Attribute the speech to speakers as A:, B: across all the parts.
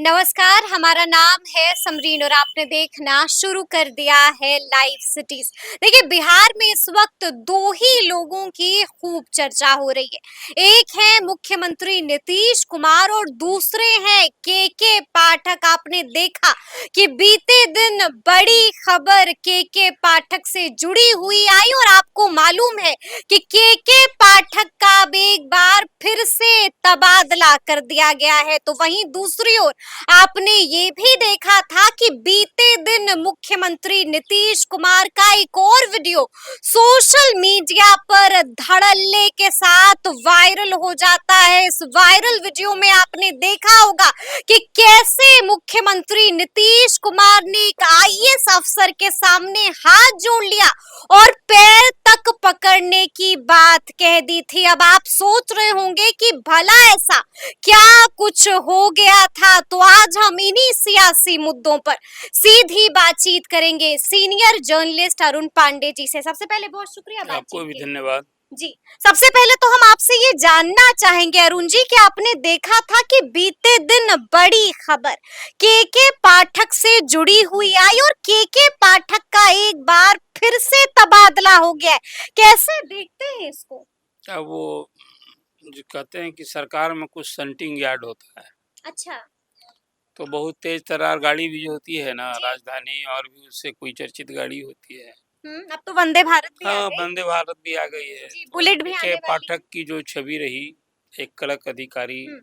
A: नमस्कार, हमारा नाम है समरीन और आपने देखना शुरू कर दिया है लाइव सिटीज। देखिए, बिहार में इस वक्त दो ही लोगों की खूब चर्चा हो रही है। एक है मुख्यमंत्री नीतीश कुमार और दूसरे हैं के पाठक। आपने देखा कि बीते दिन बड़ी खबर के पाठक से जुड़ी हुई आई और आपको मालूम है कि के पाठक का अब एक बार फिर से तबादला कर दिया गया है। तो वहीं दूसरी ओर आपने ये भी देखा था कि बीते दिन मुख्यमंत्री नीतीश कुमार का एक और वीडियो सोशल मीडिया पर धड़ल्ले के साथ वायरल हो जाता है। इस वायरल वीडियो में आपने देखा होगा कि कैसे मुख्यमंत्री नीतीश कुमार ने एक आईएएस अफसर के सामने हाथ जोड़ लिया और पैर तक पकड़ने की बात कह दी थी। अब आप सोच रहे होंगे कि भला ऐसा क्या कुछ हो गया था, तो आज हम इन्हीं सियासी मुद्दों पर सीधी बातचीत करेंगे सीनियर जर्नलिस्ट अरुण पांडे जी से। सबसे पहले बहुत शुक्रिया बातचीत
B: आपको भी
A: के लिए।
B: धन्यवाद।
A: जी, सबसे पहले तो हम आपसे ये जानना चाहेंगे अरुण जी कि आपने देखा था कि बीते दिन बड़ी खबर के पाठक से जुड़ी हुई आई और के पाठक का एक बार फिर से तबादला हो गया है। कैसे देखते हैं इसको?
B: अब वो जो कहते हैं कि सरकार में कुछ संटिंग यार्ड होता है,
A: अच्छा।
B: तो बहुत तेज तर्रार गाड़ी भी जो होती है ना,
A: जी।
B: राजधानी और भी उससे कोई चर्चित गाड़ी होती है।
A: अब तो वंदे भारत भी आ
B: हाँ,
A: गई।
B: वंदे भारत भी आ गई है।
A: जी,
B: तो
A: बुलेट भी
B: के
A: आने वाली है।
B: पाठक की जो छवि रही, एक कड़क अधिकारी,
A: हम्म।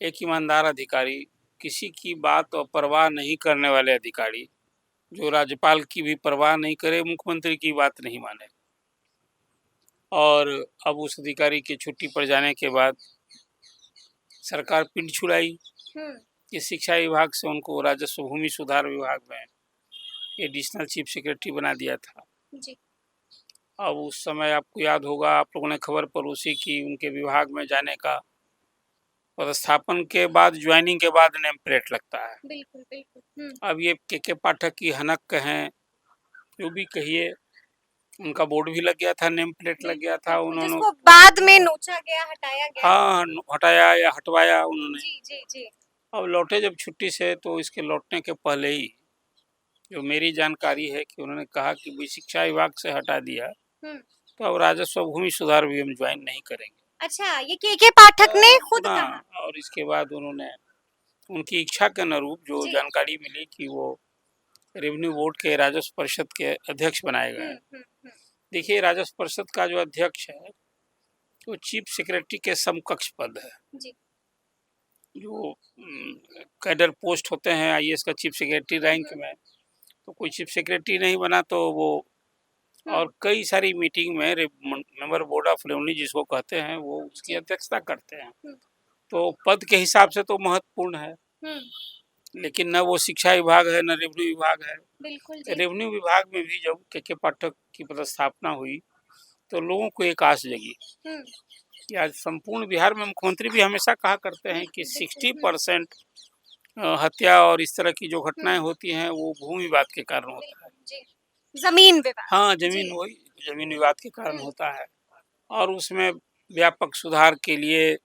B: एक ईमानदार अधिकारी, किसी की बात और परवाह नहीं करने वाले अधिकारी, जो राज्यपाल की भी परवाह नहीं करे, मुख्यमंत्री की बात नहीं माने। और अब उस अधिकारी के छुट्टी पर जाने के बाद सरकार पिंड छुड़ाई
A: हम्म।
B: कि शिक्षा विभाग से उनको राजस्व भूमि सुधार विभाग में एडिशनल चीफ सेक्रेटरी बना दिया था।
A: जी।
B: अब उस समय आपको याद होगा, आप लोगों ने खबर परोसी कि उनके विभाग में जाने का पदस्थापन के बाद, ज्वाइनिंग के बाद नेम प्लेट लगता है।
A: बिल्कुल बिल्कुल।
B: अब ये के पाठक की हनक कहें, जो भी कहिए, उनका बोर्ड भी लग गया था, नेम प्लेट लग गया था।
A: बिल्कुल,
B: उन्होंने
A: जिसको बाद में नोचा गया, हटाया गया।
B: हाँ, हटाया या हटवाया उन्होंने।
A: जी जी जी।
B: अब लौटे जब छुट्टी से, तो इसके लौटने के पहले ही जो मेरी जानकारी है कि उन्होंने कहा कि भाई शिक्षा विभाग से हटा दिया,
A: हम्म।
B: तो अब राजस्व भूमि सुधार भी हम ज्वाइन नहीं करेंगे।
A: अच्छा, ये के पाठक ने खुद
B: सुना।
A: कहा?
B: और इसके बाद उन्होंने उनकी इच्छा के अनुरूप जो
A: जी।
B: जानकारी मिली कि वो रेवेन्यू बोर्ड के राजस्व परिषद के अध्यक्ष बनाए गए हैं।
A: हम्म।
B: देखिए, राजस्व परिषद का जो अध्यक्ष है, वो चीफ सेक्रेटरी के समकक्ष पद है।
A: जी।
B: जो कैडर पोस्ट होते हैं आईएएस का चीफ सेक्रेटरी रैंक में, तो कोई चीफ सेक्रेटरी नहीं बना तो वो, और कई सारी मीटिंग में मेंबर बोर्ड ऑफ रेवेन्यू जिसको कहते हैं, वो उसकी अध्यक्षता करते हैं। तो पद के हिसाब से तो महत्वपूर्ण है, लेकिन न वो शिक्षा विभाग है न रेवेन्यू विभाग है।
A: बिल्कुल जी।
B: रेवेन्यू विभाग में भी जब के पाठक की पदस्थापना हुई, तो लोगों को एक आस जगी कि आज संपूर्ण बिहार में, मुख्यमंत्री भी हमेशा कहा करते हैं कि 60% हत्या और इस तरह की जो घटनाएं होती हैं, वो भूमि विवाद के कारण होता है।
A: जी। जमीन विवाद।
B: हाँ, जमीन विवाद के कारण होता है। और उसमें व्यापक सुधार के लिए,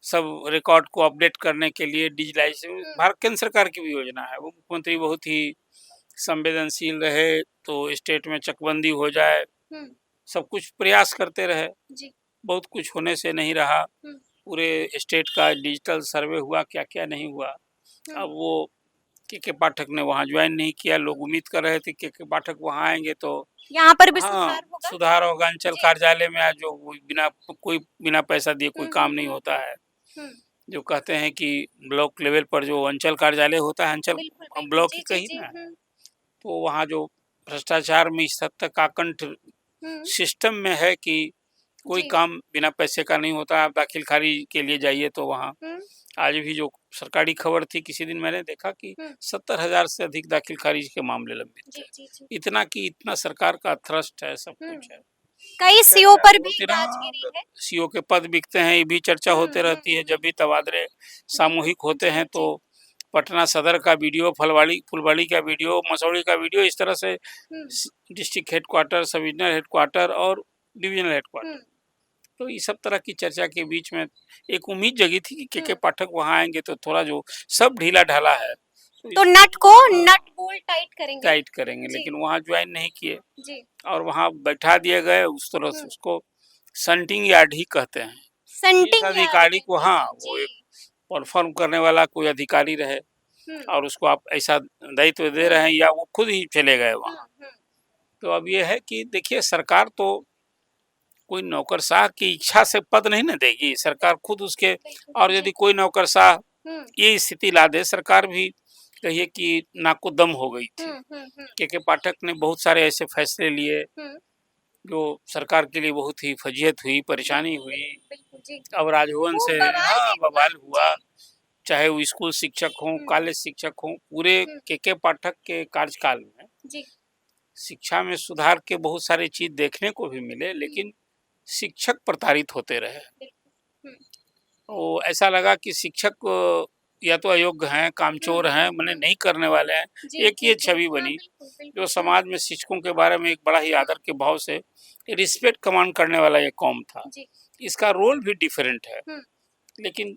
B: सब रिकॉर्ड को अपडेट करने के लिए डिजिटलाइजेशन, भारत केंद्र सरकार की भी योजना है। वो मुख्यमंत्री बहुत ही संवेदनशील रहे, तो स्टेट में चकबंदी हो जाए, सब कुछ प्रयास करते रहे। बहुत कुछ होने से नहीं रहा। पूरे स्टेट का डिजिटल सर्वे हुआ, क्या क्या नहीं हुआ। अब वो के पाठक ने वहाँ ज्वाइन नहीं किया। लोग उम्मीद कर रहे थे के पाठक वहाँ आएंगे तो
A: यहाँ पर भी
B: हाँ, सुधार होगा। अंचल कार्यालय में आज जो बिना पैसा दिए कोई काम नहीं होता है। जो कहते हैं कि ब्लॉक लेवल पर जो अंचल कार्यालय होता है, अंचल ब्लॉक ही कही ना, तो वहाँ जो भ्रष्टाचार में इस हद तक आकंठ सिस्टम में है कि कोई काम बिना पैसे का नहीं होता। आप दाखिल खारिज के लिए जाइए तो वहाँ आज भी जो सरकारी खबर थी, किसी दिन मैंने देखा कि 70,000 से अधिक दाखिल खारिज के मामले लंबित थे। इतना कि इतना सरकार का थ्रस्ट है, सब कुछ है।
A: कई सीओ पर भी राजगिरी है।
B: सीओ के पद बिकते हैं, ये भी चर्चा होते रहती है। जब भी तबादले सामूहिक होते हैं, तो पटना सदर का वीडियो, फुलवाड़ी का वीडियो, मसौड़ी का वीडियो, इस तरह से डिस्ट्रिक्ट हेडक्वार्टर, सब रीजनल हेडक्वार्टर और डिविजनल हेडक्वार्टर, तो इस सब तरह की चर्चा के बीच में एक उम्मीद जगी थी कि के पाठक वहाँ आएंगे तो थोड़ा जो सब ढीला ढाला है
A: तो नट को नट बोल्ट टाइट करेंगे जी।
B: लेकिन वहाँ ज्वाइन नहीं किए
A: जी।
B: और वहाँ बैठा दिए गए। उस तरह से उसको संटिंग यार्ड ही कहते हैं।
A: संटिंग
B: अधिकारी को, हाँ, वो एक परफॉर्म करने वाला कोई अधिकारी रहे और उसको आप ऐसा दायित्व दे रहे हैं या वो खुद ही चले गए वहाँ। तो अब ये है कि देखिए, सरकार तो कोई नौकरशाह की इच्छा से पद नहीं न देगी, सरकार खुद उसके, और यदि कोई नौकरशाह ये स्थिति ला दे, सरकार भी कहिए कि नाको दम हो गई थी। के पाठक ने बहुत सारे ऐसे फैसले लिए जो सरकार के लिए बहुत ही फजीहत हुई, परेशानी हुई। अब राजभवन से हाँ बवाल हुआ, चाहे वो स्कूल शिक्षक हों, कॉलेज शिक्षक हों, पूरे के पाठक के कार्यकाल में शिक्षा में सुधार के बहुत सारे चीज देखने को भी मिले, लेकिन शिक्षक प्रताड़ित होते रहे। तो ऐसा लगा कि शिक्षक या तो अयोग्य हैं, कामचोर हैं, मैंने नहीं करने वाले हैं। एक ये छवि बनी जो समाज में शिक्षकों के बारे में एक बड़ा ही आदर के भाव से रिस्पेक्ट कमांड करने वाला ये कौम था। इसका रोल भी डिफरेंट है, लेकिन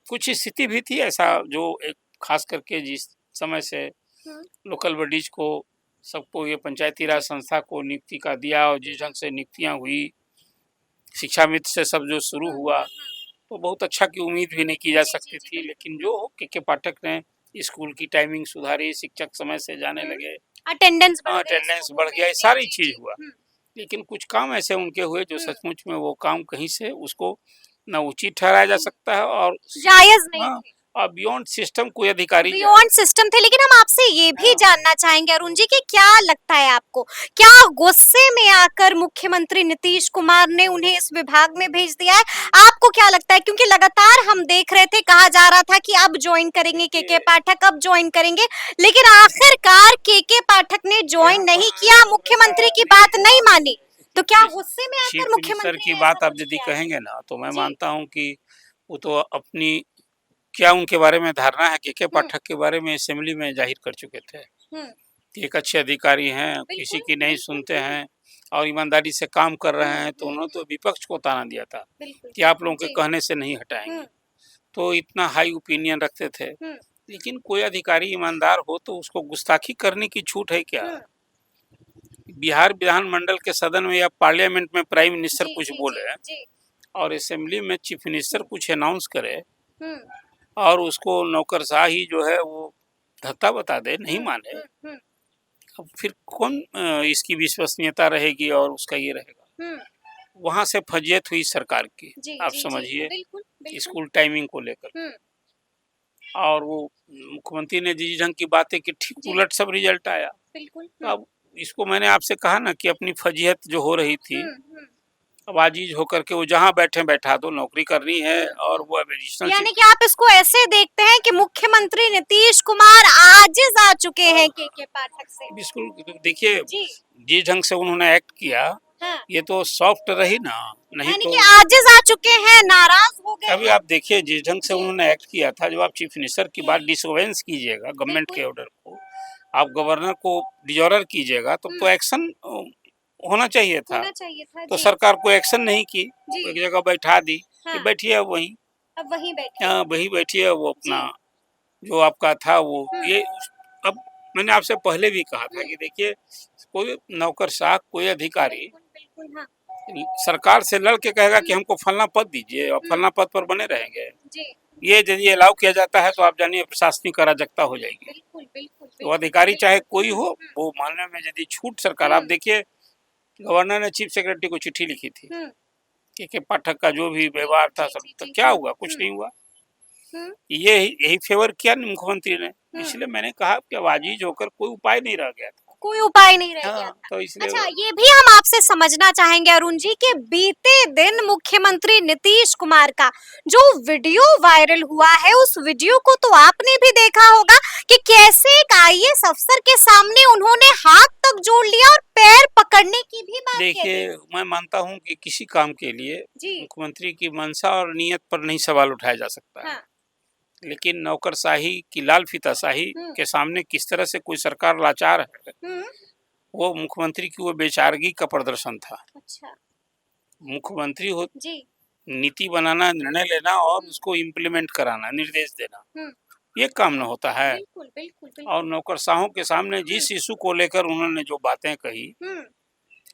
B: कुछ स्थिति भी थी ऐसा जो एक खास करके जिस समय से लोकल बॉडीज को, सबको, ये पंचायती राज संस्था को नियुक्ति का दिया और जिस ढंग से नियुक्तियां हुई, शिक्षा मित्र से सब जो शुरू हुआ, तो बहुत अच्छा की उम्मीद भी नहीं की जा सकती थी। लेकिन जो के पाठक ने स्कूल की टाइमिंग सुधारी, शिक्षक समय से जाने लगे, अटेंडेंस बढ़ गया, ये सारी चीज हुआ। लेकिन कुछ काम ऐसे उनके हुए जो सचमुच में वो काम कहीं से उसको न उचित ठहराया जा सकता है और
A: जायज नहीं थे।
B: और बियॉन्ड सिस्टम कोई अधिकारी
A: बियॉन्ड सिस्टम थे। लेकिन हम आपसे ये भी जानना चाहेंगे अरुण जी कि क्या लगता है आपको, क्या गुस्से में आकर मुख्यमंत्री नीतीश कुमार ने उन्हें इस विभाग में भेज दिया है? आपको क्या लगता है? क्योंकि लगातार हम देख रहे थे, कहा जा रहा था कि अब ज्वाइन करेंगे के पाठक, अब ज्वाइन करेंगे, लेकिन आखिरकार के पाठक ने ज्वाइन नहीं किया, मुख्यमंत्री की बात नहीं मानी। तो क्या गुस्से में आकर मुख्यमंत्री
B: की बात आप यदि कहेंगे ना, तो मैं मानता हूँ कि वो तो अपनी क्या उनके बारे में धारणा है के पाठक के बारे में असेंबली में जाहिर कर चुके थे कि एक अच्छे अधिकारी हैं, किसी की नहीं सुनते हैं और ईमानदारी से काम कर रहे हैं। तो उन्होंने तो विपक्ष को ताना दिया था कि आप लोगों के कहने से नहीं हटाएंगे, तो इतना हाई ओपिनियन रखते थे। लेकिन कोई अधिकारी ईमानदार हो तो उसको गुस्ताखी करने की छूट है क्या? बिहार विधानमंडल के सदन में या पार्लियामेंट में प्राइम मिनिस्टर कुछ बोले और असेंबली में चीफ मिनिस्टर कुछ अनाउंस करे और उसको नौकरशाह ही जो है वो धत्ता बता दे, नहीं माने, अब फिर कौन इसकी विश्वसनीयता रहेगी और उसका ये रहेगा। वहां से फजीयत हुई सरकार की, आप समझिए, स्कूल टाइमिंग को लेकर। और वो मुख्यमंत्री ने जिस ढंग की बातें की, ठीक उलट सब रिजल्ट आया। अब इसको मैंने आपसे कहा ना कि अपनी फजीयत जो हो रही थी, अब आजीज होकर के वो जहाँ बैठे बैठा दो, नौकरी करनी है और वो एडिशनल,
A: यानी कि आप इसको ऐसे देखते हैं कि मुख्यमंत्री नीतीश कुमार आजिज आ चुके हैं के पाठक से।
B: बिल्कुल, देखिए जिस ढंग से उन्होंने एक्ट किया, ये तो सॉफ्ट रही ना, नहीं तो
A: आजिज आ चुके हैं, नाराज हो गए।
B: अभी आप देखिए जिस ढंग से उन्होंने एक्ट किया था, जब आप चीफ मिनिस्टर की बात डिसोबेंस कीजिएगा गवर्नमेंट के ऑर्डर को, आप गवर्नर को डिजॉर्डर कीजिएगा, तो एक्शन होना चाहिए था। तो सरकार को एक्शन नहीं की, एक जगह बैठा दी कि बैठिए अब वहीं बैठिए, वो अपना जो आपका था वो ये। अब मैंने आपसे पहले भी कहा था कि देखिए, कोई नौकरशाह, कोई अधिकारी सरकार से लड़ के कहेगा कि हमको फलना पद दीजिए और फलना पद पर बने रहेंगे, ये यदि अलाउ किया जाता है तो आप जानिए प्रशासनिक अराजकता हो जाएगी। तो अधिकारी चाहे कोई हो, वो मानने में यदि छूट सरकार, आप देखिए गवर्नर ने चीफ सेक्रेटरी को चिट्ठी लिखी थी के पाठक का जो भी व्यवहार था सब, तो क्या हुआ? कुछ नहीं हुआ। ये यही फेवर किया मुख्यमंत्री ने, इसलिए मैंने कहा कि अब आजीज होकर कोई उपाय नहीं रह गया था।
A: कोई उपाय नहीं रह गया था।
B: तो इसलिए
A: अच्छा, ये भी हम आपसे समझना चाहेंगे अरुण जी कि बीते दिन मुख्यमंत्री नीतीश कुमार का जो वीडियो वायरल हुआ है, उस वीडियो को तो आपने भी देखा होगा कि कैसे एक IAS अफसर के सामने उन्होंने हाथ तक जोड़ लिया और पैर पकड़ने की भी बात की।
B: देखिए, मैं मानता हूँ कि किसी काम के लिए मुख्यमंत्री की मंशा और नीयत पर नहीं सवाल उठाया जा सकता है, लेकिन नौकरशाही की लाल फीताशाही के सामने किस तरह से कोई सरकार लाचार है, वो मुख्यमंत्री की वो बेचारगी का प्रदर्शन था। मुख्यमंत्री हो,
A: जी।
B: नीति बनाना, निर्णय लेना और उसको इम्प्लीमेंट कराना, निर्देश देना, ये काम न होता है।
A: बिल्कुल, बिल्कुल,
B: और
A: बिल्कुल।
B: नौकरशाहों के सामने जिस इशू को लेकर उन्होंने जो बातें कही,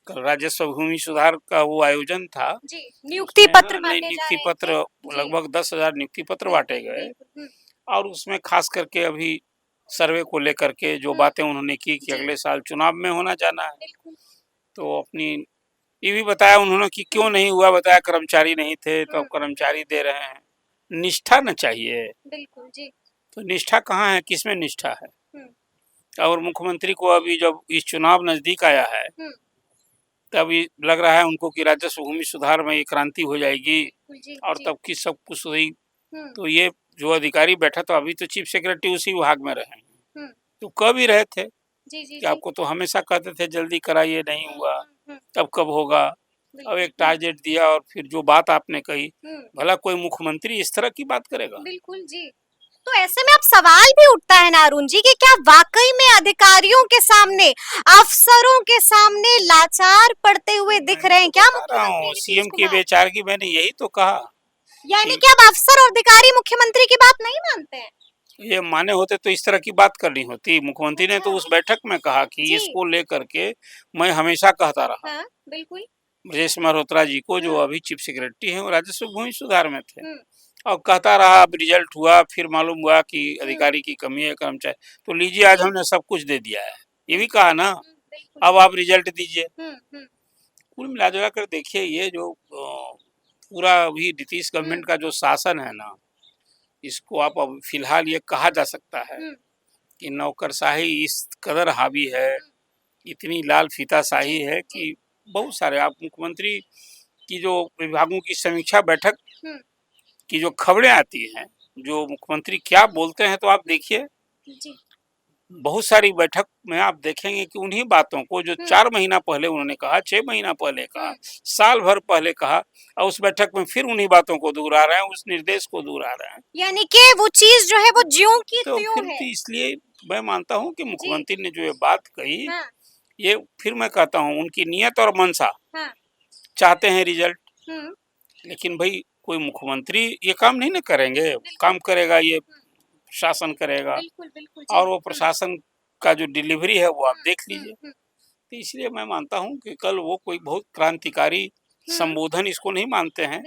B: कल राजस्व भूमि सुधार का वो आयोजन था,
A: जी, नियुक्ति
B: उसमें
A: पत्र
B: नए
A: बाँटे जा
B: नियुक्ति
A: रहे
B: पत्र
A: थे। जी।
B: लगभग 10,000 नियुक्ति पत्र बांटे गए
A: बिल्कुल,
B: और उसमें खास करके अभी सर्वे को लेकर के जो बातें उन्होंने की कि
A: जी।
B: अगले साल चुनाव में होना जाना है,
A: बिल्कुल।
B: तो अपनी ये भी बताया उन्होंने कि क्यों नहीं हुआ, बताया कर्मचारी नहीं थे तो अब कर्मचारी दे रहे हैं। निष्ठा न चाहिए,
A: बिल्कुल, जी।
B: तो निष्ठा कहाँ है, किसमें निष्ठा है? और मुख्यमंत्री को अभी जब इस चुनाव नजदीक आया है, तब ये लग रहा है उनको कि राजस्व भूमि सुधार में ये क्रांति हो जाएगी और तब की सब कुछ हुई। तो ये जो अधिकारी बैठा, तो अभी तो चीफ सेक्रेटरी उसी विभाग में रहे, तो कब ही रहे थे कि आपको तो हमेशा कहते थे जल्दी कराइए, नहीं हुआ, तब कब होगा। अब एक टारगेट दिया और फिर जो बात आपने कही, भला कोई मुख्यमंत्री इस तरह की बात करेगा?
A: बिल्कुल जी। तो ऐसे में अब सवाल भी उठता है ना अरुण जी कि क्या वाकई में अधिकारियों के सामने, अफसरों के सामने लाचार पड़ते हुए दिख रहे हैं क्या मुख्यमंत्री नीतीश
B: सीएम की
A: कुमार?
B: बेचारगी, मैंने यही तो कहा।
A: यानी कि अब अफसर और अधिकारी मुख्यमंत्री की बात नहीं मानते हैं?
B: ये माने होते तो इस तरह की बात करनी होती। मुख्यमंत्री ने तो उस बैठक में कहा कि इसको लेकर के मैं हमेशा कहता रहा।
A: हाँ, बिल्कुल।
B: ब्रजेश मल्होत्रा जी को, जो अभी चीफ सेक्रेटरी हैं, वो राजस्व भूमि सुधार में थे, और कहता रहा। अब रिजल्ट हुआ, फिर मालूम हुआ कि अधिकारी की कमी है, कर्मचारी, तो लीजिए आज हमने सब कुछ दे दिया है, ये भी कहा ना। अब आप रिजल्ट दीजिए। कुल मिला कर देखिए, ये जो पूरा अभी नीतीश गवर्नमेंट का जो शासन है ना, इसको आप अब फिलहाल ये कहा जा सकता है कि नौकरशाही इस कदर हावी है, इतनी लाल फीताशाही है कि बहुत सारे, आप मुख्यमंत्री की जो विभागों की समीक्षा बैठक की जो खबरें आती हैं, जो मुख्यमंत्री क्या बोलते हैं, तो आप देखिए बहुत सारी बैठक में आप देखेंगे कि उन्हीं बातों को जो 4 महीना पहले उन्होंने कहा, 6 महीना पहले कहा, साल भर पहले कहा, और उस बैठक में फिर उन्हीं बातों को दोहरा रहे हैं, उस निर्देश को दोहरा रहे हैं।
A: यानी कि वो चीज जो है वो ज्यों की
B: तो
A: त्यों
B: फिर
A: है।
B: इसलिए मैं मानता हूँ कि मुख्यमंत्री ने जो ये बात कही, ये फिर मैं कहता हूँ उनकी नियत और मंशा, चाहते हैं रिजल्ट, लेकिन भाई कोई मुख्यमंत्री ये काम नहीं ना करेंगे, काम करेगा ये प्रशासन करेगा।
A: बिल्कुल, बिल्कुल,
B: और वो प्रशासन का जो डिलीवरी है वो आप देख लीजिए। तो इसलिए मैं मानता हूँ कि कल वो कोई बहुत क्रांतिकारी संबोधन इसको नहीं मानते हैं,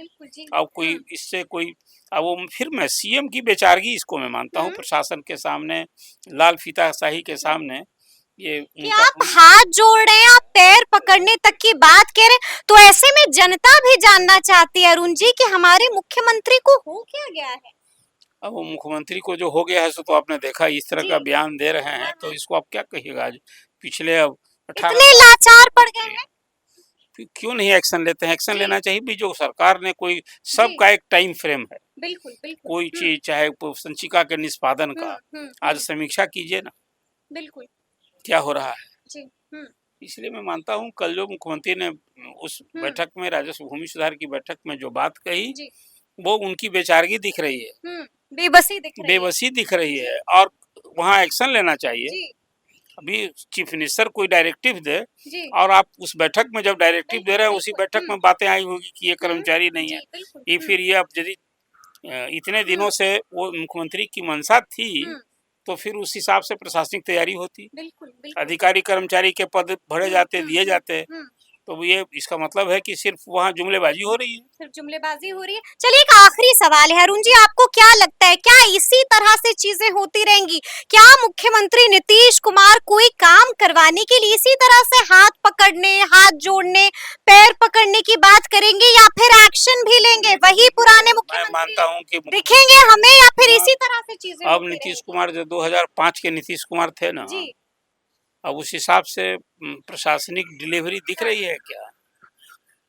B: और कोई इससे कोई, अब वो फिर मैं सीएम की बेचारगी इसको मैं मानता हूँ, प्रशासन के सामने, लाल फीताशाही के सामने। ये
A: कि आप हाथ जोड़ रहे हैं, आप पैर पकड़ने तक की बात कह रहे हैं, तो ऐसे में जनता भी जानना चाहती है अरुण जी कि हमारे मुख्यमंत्री को हो क्या गया है?
B: अब वो मुख्यमंत्री को जो हो गया है, सो तो आपने देखा इस तरह का बयान दे रहे हैं, तो इसको आप क्या कहिएगा? आज पिछले अब 18
A: इतने लाचार पड़ गए हैं,
B: क्यों नहीं एक्शन लेते हैं? एक्शन लेना चाहिए भी, जो सरकार ने कोई, सबका एक टाइम फ्रेम है,
A: बिल्कुल, बिल्कुल।
B: कोई चीज चाहे संचिका के निष्पादन का, आज समीक्षा कीजिए ना,
A: बिल्कुल
B: क्या हो रहा है।
A: जी।
B: इसलिए मैं मानता हूँ कल जो मुख्यमंत्री ने उस बैठक में, राजस्व भूमि सुधार की बैठक में जो बात कही, वो उनकी बेचारगी दिख रही है, बेबसी दिख रही है, और वहाँ एक्शन लेना चाहिए। अभी चीफ मिनिस्टर कोई डायरेक्टिव दे, और आप उस बैठक में जब डायरेक्टिव दे रहे हैं, उसी बैठक में बातें आई होगी कि ये कर्मचारी नहीं है, ये फिर ये अब यदि इतने दिनों से वो मुख्यमंत्री की मंशा थी, तो फिर उस हिसाब से प्रशासनिक तैयारी होती, अधिकारी कर्मचारी के पद बढ़े जाते, दिए जाते। तो ये इसका मतलब है कि सिर्फ वहाँ जुमलेबाजी हो रही है,
A: सिर्फ जुमलेबाजी हो रही है। चलिए एक आखिरी सवाल है अरुण जी, आपको क्या लगता है, क्या इसी तरह से चीजें होती रहेंगी? क्या मुख्यमंत्री नीतीश कुमार कोई काम करवाने के लिए इसी तरह से हाथ पकड़ने, हाथ जोड़ने, पैर पकड़ने की बात करेंगे, या फिर एक्शन भी लेंगे? वही पुराने मुख्यमंत्री
B: मैं मानता हूँ कि
A: दिखेंगे हमें, या फिर इसी तरह से चीजें?
B: अब नीतीश कुमार जो 2005 के नीतीश कुमार थे ना, अब उस हिसाब से प्रशासनिक डिलीवरी दिख रही है क्या?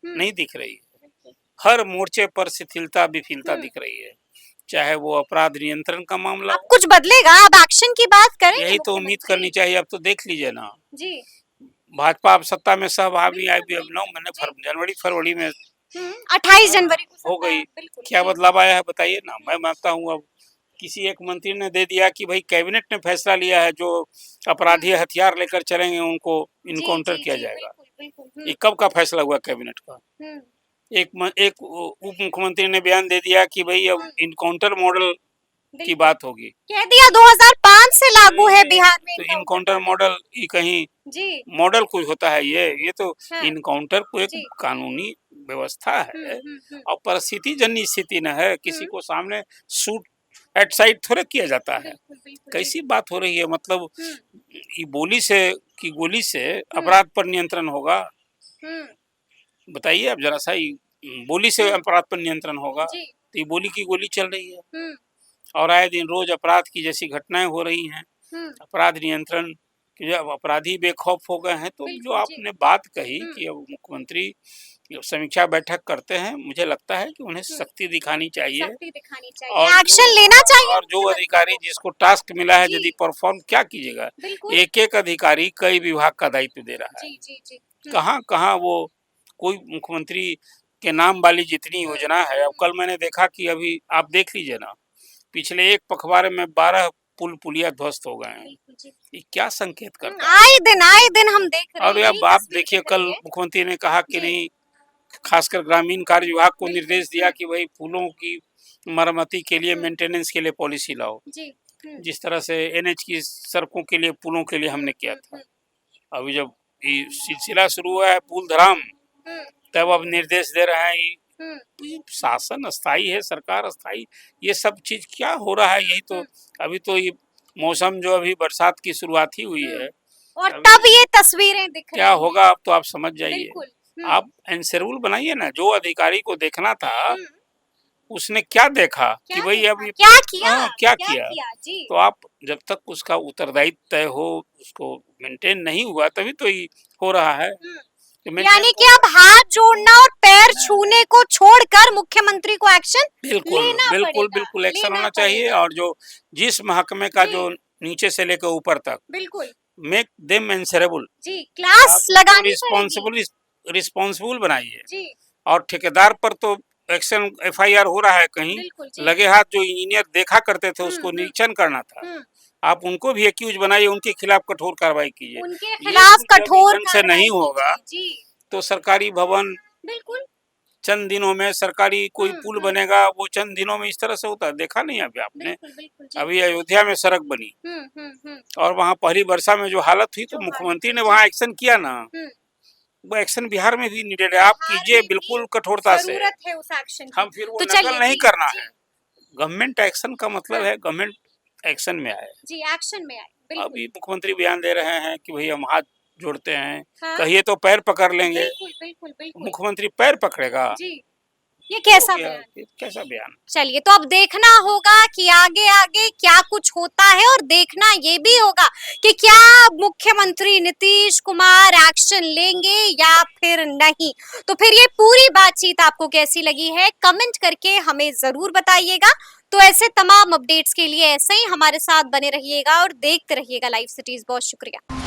B: नहीं दिख रही है। हर मोर्चे पर शिथिलता, विफलता दिख रही है, चाहे वो अपराध नियंत्रण का मामला,
A: अब कुछ बदलेगा, अब एक्शन की बात करेंगे?
B: यही तो उम्मीद करनी चाहिए। अब तो देख लीजिए ना जी, भाजपा अब सत्ता में सब हावी आई, अब 9 महीने जनवरी फरवरी में
A: 28 जनवरी को
B: हो गई, क्या बदलाव आया है बताइए ना। मैं मानता हूँ अब किसी एक मंत्री ने दे दिया कि भाई कैबिनेट ने फैसला लिया है, जो अपराधी हथियार लेकर चलेंगे उनको इनकाउंटर किया जाएगा। ये कब का फैसला हुआ कैबिनेट का? एक उप मुख्यमंत्री ने बयान दे दिया कि भाई अब इनकाउंटर मॉडल की बात होगी।
A: कह दिया 2005 से लागू है बिहार में
B: तो इनकाउंटर मॉडल ही कहीं
A: जी
B: मॉडल कोई होता है? ये तो
A: हाँ,
B: इनकाउंटर को एक
A: जी।
B: कानूनी व्यवस्था है और परिस्थिति जन्य स्थिति न है, किसी को सामने शूट एट साइड थोड़े किया जाता है। कैसी बात हो रही है? मतलब ये बोली से की गोली से अपराध पर नियंत्रण होगा? बताइए आप जरा सा, बोली से अपराध पर नियंत्रण होगा? तो ये बोली की गोली चल रही है और आए दिन रोज अपराध की जैसी घटनाएं हो रही हैं। अपराध नियंत्रण कि जब अपराधी बेखौफ हो गए हैं, तो जो आपने बात कही कि अब मुख्यमंत्री समीक्षा बैठक करते हैं, मुझे लगता है कि उन्हें सख्ती दिखानी चाहिए
A: और एक्शन लेना चाहिए
B: और जो अधिकारी जिसको टास्क मिला है यदि परफॉर्म क्या कीजिएगा, एक अधिकारी कई विभाग का दायित्व दे रहा है। कहाँ कहाँ वो कोई मुख्यमंत्री के नाम वाली जितनी योजना है, अब कल मैंने देखा कि अभी आप देख लीजिए ना, पिछले एक पखवाड़े में 12 पुल पुलिया ध्वस्त हो गए हैं। ये क्या संकेत करता है?
A: आए दिन हम देख रहे हैं।
B: और अब आप देखिए, कल मुख्यमंत्री ने कहा कि नहीं, खासकर ग्रामीण कार्य विभाग को निर्देश दिया कि भाई पुलों की मरम्मती के लिए मेंटेनेंस के लिए पॉलिसी लाओ, जिस तरह से NH की सड़कों के लिए, पुलों के लिए हमने किया था। अभी जब ये सिलसिला शुरू हुआ है पुल धराम, तब अब निर्देश दे रहे हैं। शासन अस्थाई है, सरकार अस्थाई, ये सब चीज क्या हो रहा है? यही तो अभी तो ये मौसम जो अभी बरसात की शुरुआत ही हुई है
A: और तब ये तस्वीरें दिख रही
B: क्या होगा अब तो आप समझ जाइए। आप एंसरेबल बनाइए ना, जो अधिकारी को देखना था उसने क्या देखा कि भाई अब
A: क्या किया,
B: क्या किया? तो आप जब तक उसका उत्तरदायित्व तय हो, उसको मेंटेन नहीं हुआ, तभी तो ये हो रहा है।
A: यानी कि अब हाथ जोड़ना और पैर छूने को छोड़कर मुख्यमंत्री को एक्शन
B: बिल्कुल एक्शन होना चाहिए। और जो जिस महकमे का जो नीचे से लेकर ऊपर तक, मेक देम एंसरेबल,
A: क्लास लगानी
B: रिस्पॉन्सिबल बनाइए। और ठेकेदार पर तो एक्शन FIR हो रहा है, कहीं लगे हाथ जो इंजीनियर देखा करते थे उसको निरीक्षण करना था, आप उनको भी एक्यूज बनाइए, उनके खिलाफ कठोर कार्रवाई कीजिए।
A: उनके खिलाफ कठोर
B: से नहीं होगा तो सरकारी भवन चंद दिनों में, सरकारी कोई पुल बनेगा वो चंद दिनों में इस तरह से होता है, देखा नहीं अभी आपने? अभी अयोध्या में सड़क बनी और वहाँ पहली वर्षा में जो हालत हुई, तो मुख्यमंत्री ने वहाँ एक्शन किया ना, वो एक्शन बिहार में भी नीडेड है। आप कीजिए बिल्कुल कठोरता से, हम फिर वो नकल नहीं करना है। गवर्नमेंट एक्शन का मतलब है गवर्नमेंट एक्शन में आए,
A: एक्शन में आए।
B: अभी मुख्यमंत्री बयान दे रहे हैं कि भाई हम हाथ जोड़ते हैं, कहिए तो पैर पकड़ लेंगे। मुख्यमंत्री पैर पकड़ेगा?
A: ये कैसा बयान?
B: कैसा बयान?
A: चलिए, तो अब देखना होगा कि आगे आगे क्या कुछ होता है और देखना ये भी होगा कि क्या मुख्यमंत्री नीतीश कुमार एक्शन लेंगे या फिर नहीं। तो फिर ये पूरी बातचीत आपको कैसी लगी है, कमेंट करके हमें जरूर बताइएगा। तो ऐसे तमाम अपडेट्स के लिए ऐसे ही हमारे साथ बने रहिएगा और देखते रहिएगा लाइव सिटीज। बहुत शुक्रिया।